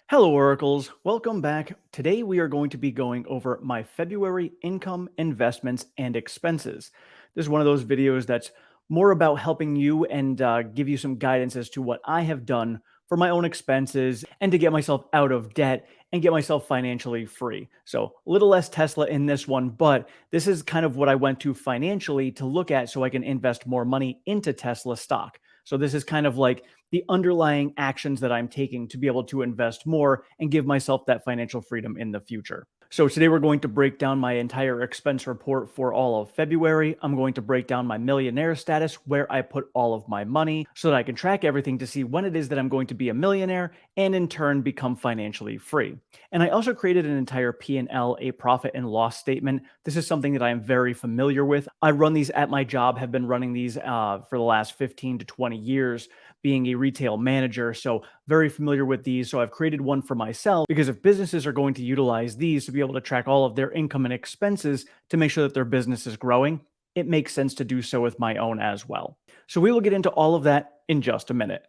Hello, Oracles. Welcome back. Today, we are going to be going over my February income, investments, and expenses. This is one of those videos that's more about helping you and give you some guidance as to what I have done for my own expenses and to get myself out of debt and get myself financially free. So, a little less Tesla in this one, but this is kind of what I went to financially to look at so I can invest more money into Tesla stock. So, this is kind of like the underlying actions that I'm taking to be able to invest more and give myself that financial freedom in the future. So, today we're going to break down my entire expense report for all of February. I'm going to break down my millionaire status, where I put all of my money, so that I can track everything to see when it is that I'm going to be a millionaire and in turn become financially free. And I also created an entire P&L, a profit and loss statement. This is something that I am very familiar with. I run these at my job, have been running these for the last 15 to 20 years being a retail manager. So, very familiar with these. So, I've created one for myself because if businesses are going to utilize these to be able to track all of their income and expenses to make sure that their business is growing, it makes sense to do so with my own as well. So, we will get into all of that in just a minute.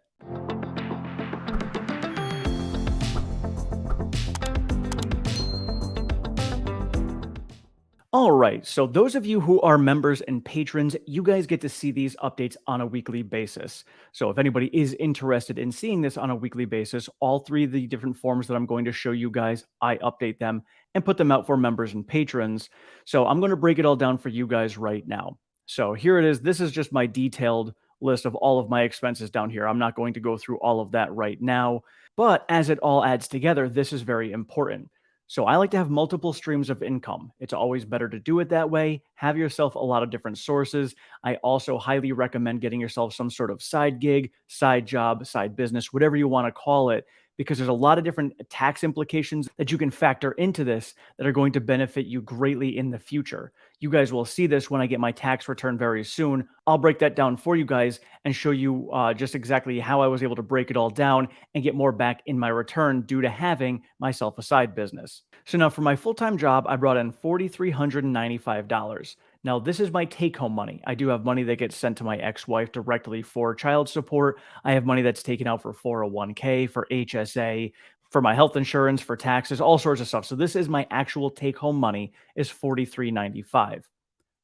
All right, so those of you who are members and patrons, you guys get to see these updates on a weekly basis. So if anybody is interested in seeing this on a weekly basis, all three of the different forms that I'm going to show you guys, I update them and put them out for members and patrons. So I'm going to break it all down for you guys right now. So here it is. This is just my detailed list of all of my expenses down here. I'm not going to go through all of that right now, but as it all adds together, this is very important. So I like to have multiple streams of income. It's always better to do it that way. Have yourself a lot of different sources. I also highly recommend getting yourself some sort of side gig, side job, side business, whatever you want to call it, because there's a lot of different tax implications that you can factor into this that are going to benefit you greatly in the future. You guys will see this when I get my tax return very soon. I'll break that down for you guys and show you just exactly how I was able to break it all down and get more back in my return due to having myself a side business. So now for my full-time job, I brought in $4,395. Now, this is my take-home money. I do have money that gets sent to my ex-wife directly for child support. I have money that's taken out for 401k, for HSA, for my health insurance, for taxes, all sorts of stuff. So this is my actual take-home money is $4,395.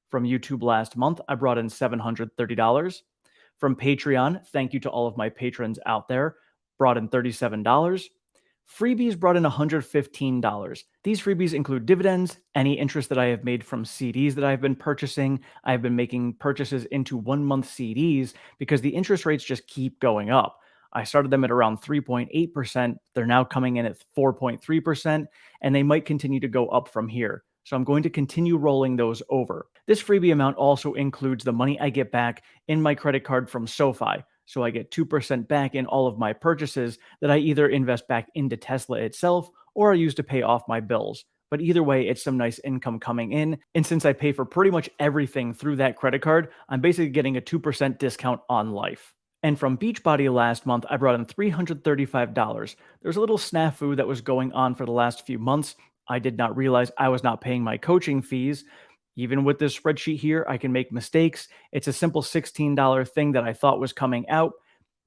From YouTube last month, I brought in $730. From Patreon, thank you to all of my patrons out there, brought in $37. Freebies brought in $115. These freebies include dividends, any interest that I have made from CDs that I've been purchasing. I've been making purchases into 1 month CDs because the interest rates just keep going up. I started them at around 3.8%. They're now coming in at 4.3%, and they might continue to go up from here. So I'm going to continue rolling those over. This freebie amount also includes the money I get back in my credit card from SoFi. So I get 2% back in all of my purchases that I either invest back into Tesla itself or I use to pay off my bills. But either way, it's some nice income coming in. And since I pay for pretty much everything through that credit card, I'm basically getting a 2% discount on life. And from Beachbody last month, I brought in $335. There's a little snafu that was going on for the last few months. I did not realize I was not paying my coaching fees. Even with this spreadsheet here, I can make mistakes. It's a simple $16 thing that I thought was coming out.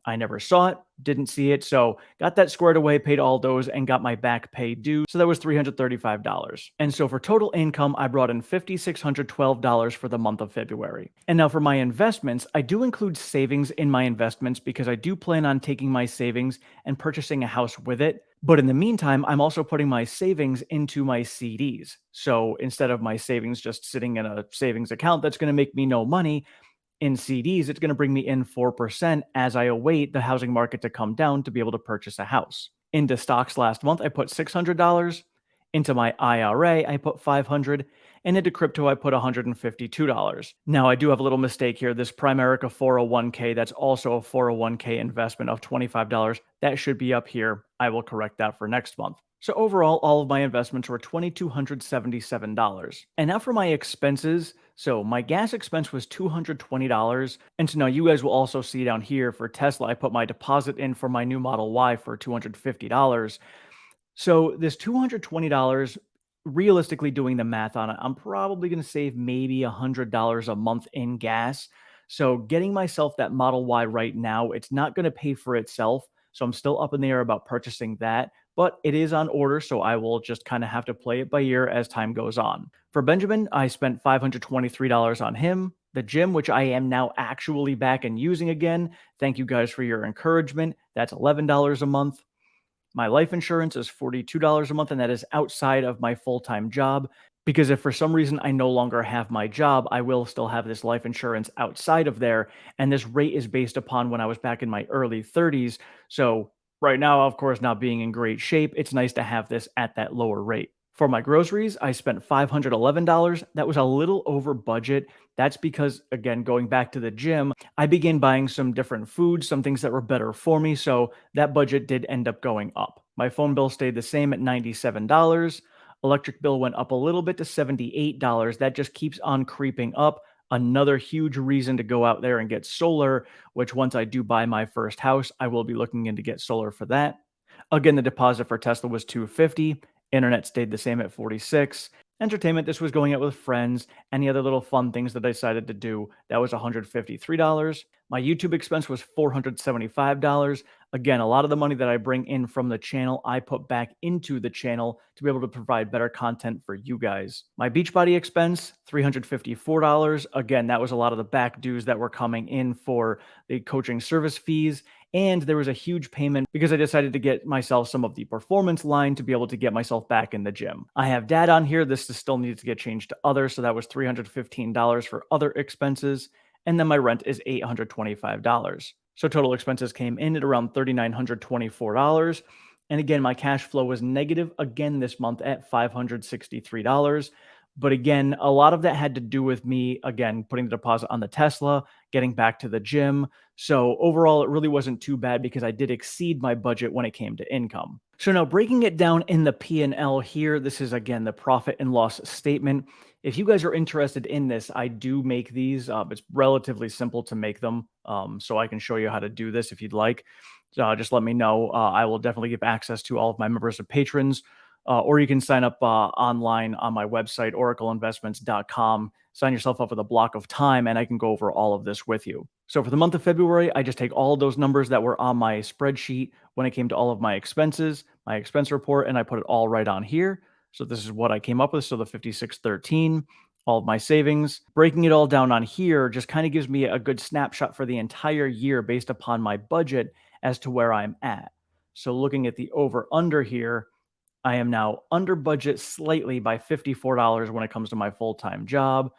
I never saw it, didn't see it, so got that squared away, paid all those, and got my back pay due. So that was $335. And so for total income, I brought in $5,612 for the month of February. And now for my investments, I do include savings in my investments because I do plan on taking my savings and purchasing a house with it. But in the meantime, I'm also putting my savings into my CDs. So instead of my savings just sitting in a savings account that's going to make me no money, in CDs, it's going to bring me in 4% as I await the housing market to come down to be able to purchase a house. Into stocks last month, I put $600. Into my IRA, I put $500. And into crypto, I put $152. Now, I do have a little mistake here. This Primerica 401k, that's also a 401k investment of $25. That should be up here. I will correct that for next month. So overall, all of my investments were $2,277. And now for my expenses. So my gas expense was $220. And so now you guys will also see down here for Tesla, I put my deposit in for my new Model Y for $250. So this $220, realistically doing the math on it, I'm probably going to save maybe $100 a month in gas. So getting myself that Model Y right now, it's not going to pay for itself. So I'm still up in the air about purchasing that. but it is on order, so I will just kind of have to play it by ear as time goes on. For Benjamin, I spent $523 on him. The gym, which I am now actually back and using again. Thank you guys for your encouragement. That's $11 a month. My life insurance is $42 a month, and that is outside of my full time job. Because if for some reason I no longer have my job, I will still have this life insurance outside of there. And this rate is based upon when I was back in my early 30s. So, right now, of course, not being in great shape, it's nice to have this at that lower rate. For my groceries, I spent $511. That was a little over budget. That's because, again, going back to the gym, I began buying some different foods, some things that were better for me. So that budget did end up going up. My phone bill stayed the same at $97. Electric bill went up a little bit to $78. That just keeps on creeping up. Another huge reason to go out there and get solar, which once I do buy my first house, I will be looking into get solar for that. Again, the deposit for Tesla was 250. Internet stayed the same at 46. Entertainment, this was going out with friends. Any other little fun things that I decided to do, that was $153. My YouTube expense was $475. Again, a lot of the money that I bring in from the channel, I put back into the channel to be able to provide better content for you guys. My Beachbody expense, $354. Again, that was a lot of the back dues that were coming in for the coaching service fees. And there was a huge payment because I decided to get myself some of the performance line to be able to get myself back in the gym. I have dad on here. This still needs to get changed to other. So that was $315 for other expenses. And then my rent is $825. So total expenses came in at around $3,924. And again, my cash flow was negative again this month at $563. But again, a lot of that had to do with me, again, putting the deposit on the Tesla, getting back to the gym. So overall, it really wasn't too bad because I did exceed my budget when it came to income. So now breaking it down in the P&L here, this is again the profit and loss statement. If you guys are interested in this, I do make these. It's relatively simple to make them. So I can show you how to do this if you'd like. Just let me know. I will definitely give access to all of my members and patrons. Or you can sign up online on my website, oracleinvestments.com. Sign yourself up with a block of time, and I can go over all of this with you. So for the month of February, I just take all of those numbers that were on my spreadsheet when it came to all of my expenses, my expense report, and I put it all right on here. So this is what I came up with. So the 5613, all of my savings, breaking it all down on here just kind of gives me a good snapshot for the entire year based upon my budget as to where I'm at. So looking at the over under here, I am now under budget slightly by $54 when it comes to my full-time job,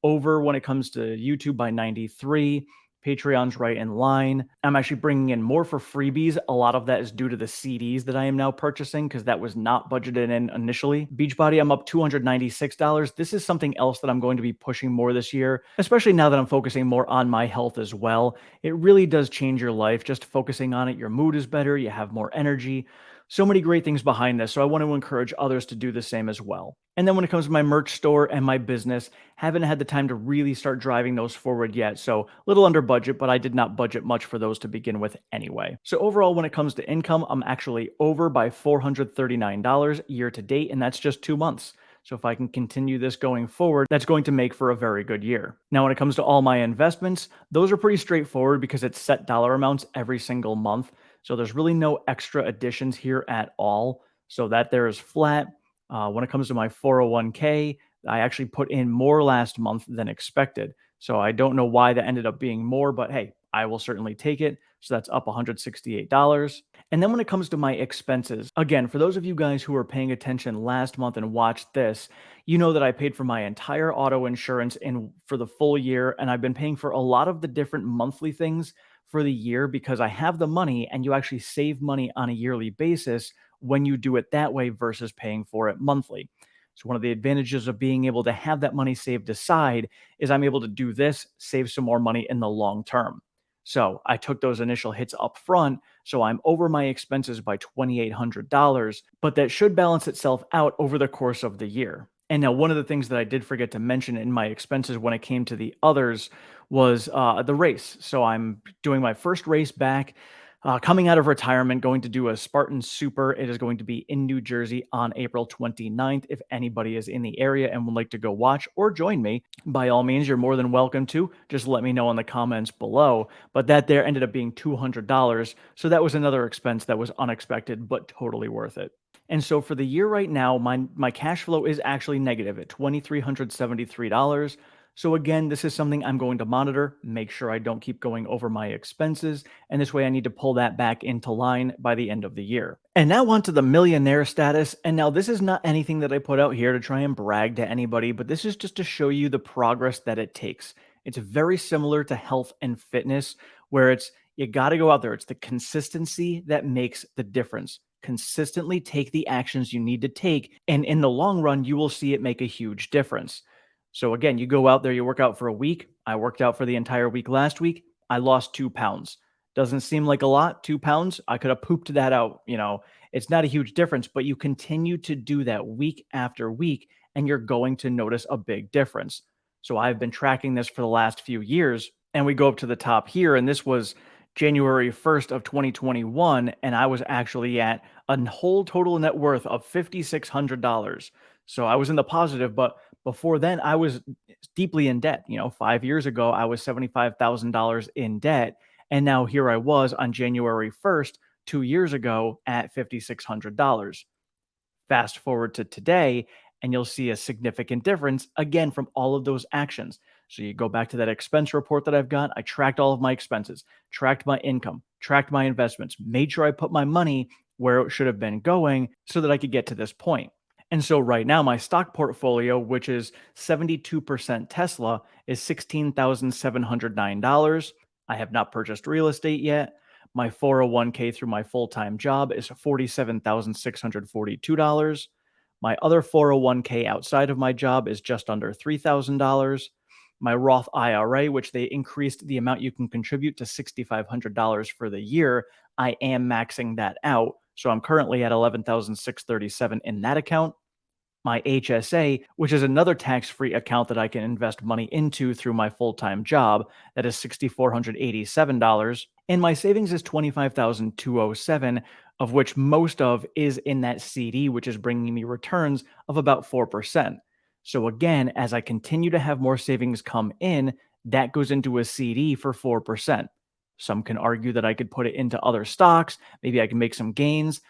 over when it comes to YouTube by 93. Patreon's right in line. I'm actually bringing in more for freebies. A lot of that is due to the CDs that I am now purchasing because that was not budgeted in initially. Beachbody, I'm up $296. This is something else that I'm going to be pushing more this year, especially now that I'm focusing more on my health as well. It really does change your life. Just focusing on it, your mood is better, you have more energy. So many great things behind this. So I want to encourage others to do the same as well. And then when it comes to my merch store and my business, haven't had the time to really start driving those forward yet. So a little under budget, but I did not budget much for those to begin with anyway. So overall, when it comes to income, I'm actually over by $439 year to date, and that's just 2 months. So if I can continue this going forward, that's going to make for a very good year. Now, when it comes to all my investments, those are pretty straightforward because it's set dollar amounts every single month. So there's really no extra additions here at all. So that there is flat. When it comes to my 401k, I actually put in more last month than expected. So I don't know why that ended up being more, but hey, I will certainly take it. So that's up $168. And then when it comes to my expenses, again, for those of you guys who are paying attention last month and watched this, you know that I paid for my entire auto insurance for the full year. And I've been paying for a lot of the different monthly things for the year because I have the money and you actually save money on a yearly basis when you do it that way versus paying for it monthly. So one of the advantages of being able to have that money saved aside is I'm able to do this, save some more money in the long term. So I took those initial hits up front, so I'm over my expenses by $2,800, but that should balance itself out over the course of the year. And now one of the things that I did forget to mention in my expenses when it came to the others was the race. So I'm doing my first race back. Coming out of retirement, going to do a Spartan Super. It is going to be in New Jersey on April 29th. If anybody is in the area and would like to go watch or join me, by all means, you're more than welcome to. Just let me know in the comments below. But that there ended up being $200. So that was another expense that was unexpected, but totally worth it. And so for the year right now, my cash flow is actually negative at $2,373. So again, this is something I'm going to monitor, make sure I don't keep going over my expenses, and this way I need to pull that back into line by the end of the year. And now on to the millionaire status. And now this is not anything that I put out here to try and brag to anybody, but this is just to show you the progress that it takes. It's very similar to health and fitness, where it's you got to go out there. It's the consistency that makes the difference. Consistently take the actions you need to take, and in the long run, you will see it make a huge difference. So again, you go out there, you work out for a week. I worked out for the entire week last week. I lost 2 pounds. Doesn't seem like a lot, 2 pounds. I could have pooped that out. It's not a huge difference, but you continue to do that week after week, and you're going to notice a big difference. So I've been tracking this for the last few years, and we go up to the top here, and this was January 1st of 2021, and I was actually at a whole total net worth of $5,600. So I was in the positive, but before then, I was deeply in debt. 5 years ago, I was $75,000 in debt. And now here I was on January 1st, 2 years ago, at $5,600. Fast forward to today, and you'll see a significant difference again from all of those actions. So you go back to that expense report that I've got. I tracked all of my expenses, tracked my income, tracked my investments, made sure I put my money where it should have been going so that I could get to this point. And so right now, my stock portfolio, which is 72% Tesla, is $16,709. I have not purchased real estate yet. My 401k through my full time job is $47,642. My other 401k outside of my job is just under $3,000. My Roth IRA, which they increased the amount you can contribute to $6,500 for the year, I am maxing that out. So I'm currently at 11,637 in that account. My HSA, which is another tax-free account that I can invest money into through my full-time job, that is $6,487. And my savings is $25,207, of which most of is in that CD, which is bringing me returns of about 4%. So again, as I continue to have more savings come in, that goes into a CD for 4%. Some can argue that I could put it into other stocks. Maybe I can make some gains.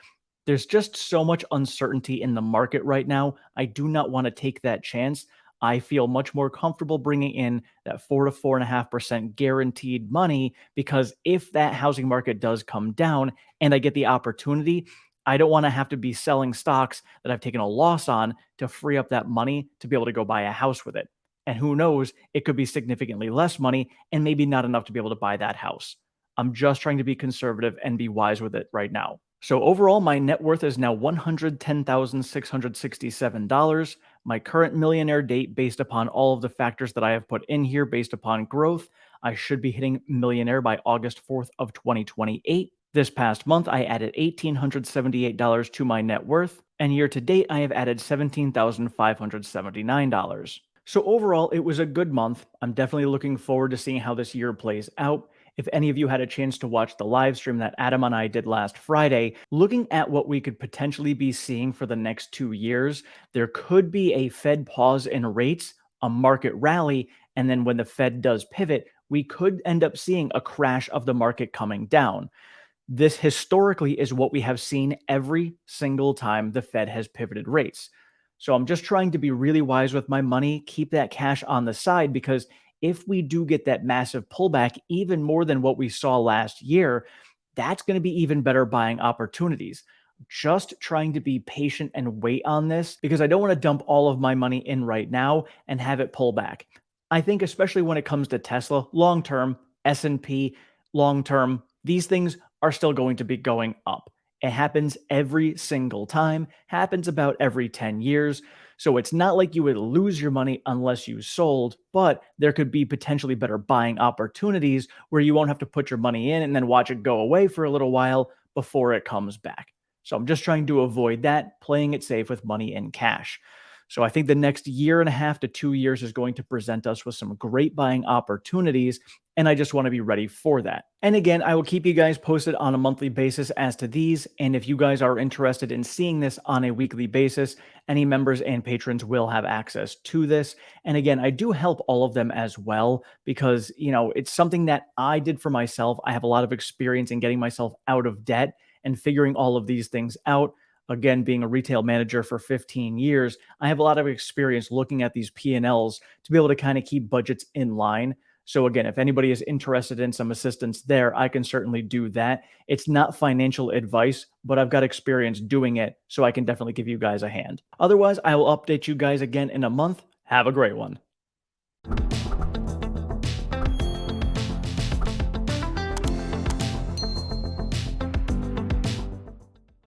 There's just so much uncertainty in the market right now. I do not want to take that chance. I feel much more comfortable bringing in that 4 to 4.5% guaranteed money, because if that housing market does come down and I get the opportunity, I don't want to have to be selling stocks that I've taken a loss on to free up that money to be able to go buy a house with it. And who knows, it could be significantly less money and maybe not enough to be able to buy that house. I'm just trying to be conservative and be wise with it right now. So overall, my net worth is now $110,667. My current millionaire date, based upon all of the factors that I have put in here, based upon growth, I should be hitting millionaire by August 4th of 2028. This past month, I added $1,878 to my net worth, and year to date, I have added $17,579. So overall, it was a good month. I'm definitely looking forward to seeing how this year plays out. If any of you had a chance to watch the live stream that Adam and I did last Friday, looking at what we could potentially be seeing for the next 2 years, there could be a Fed pause in rates, a market rally, and then when the Fed does pivot, we could end up seeing a crash of the market coming down. This historically is what we have seen every single time the Fed has pivoted rates. So I'm just trying to be really wise with my money, keep that cash on the side, because if we do get that massive pullback, even more than what we saw last year, that's going to be even better buying opportunities. Just trying to be patient and wait on this, because I don't want to dump all of my money in right now and have it pull back. I think especially when it comes to Tesla, long term, S&P, long term, these things are still going to be going up. It happens every single time, happens about every 10 years. So it's not like you would lose your money unless you sold, but there could be potentially better buying opportunities where you won't have to put your money in and then watch it go away for a little while before it comes back. So I'm just trying to avoid that, playing it safe with money in cash. So I think the next year and a half to 2 years is going to present us with some great buying opportunities. And I just want to be ready for that. And again, I will keep you guys posted on a monthly basis as to these. And if you guys are interested in seeing this on a weekly basis, any members and patrons will have access to this. And again, I do help all of them as well because, it's something that I did for myself. I have a lot of experience in getting myself out of debt and figuring all of these things out. Again, being a retail manager for 15 years, I have a lot of experience looking at these P&Ls to be able to kind of keep budgets in line. So again, if anybody is interested in some assistance there, I can certainly do that. It's not financial advice, but I've got experience doing it, so I can definitely give you guys a hand. Otherwise, I will update you guys again in a month. Have a great one.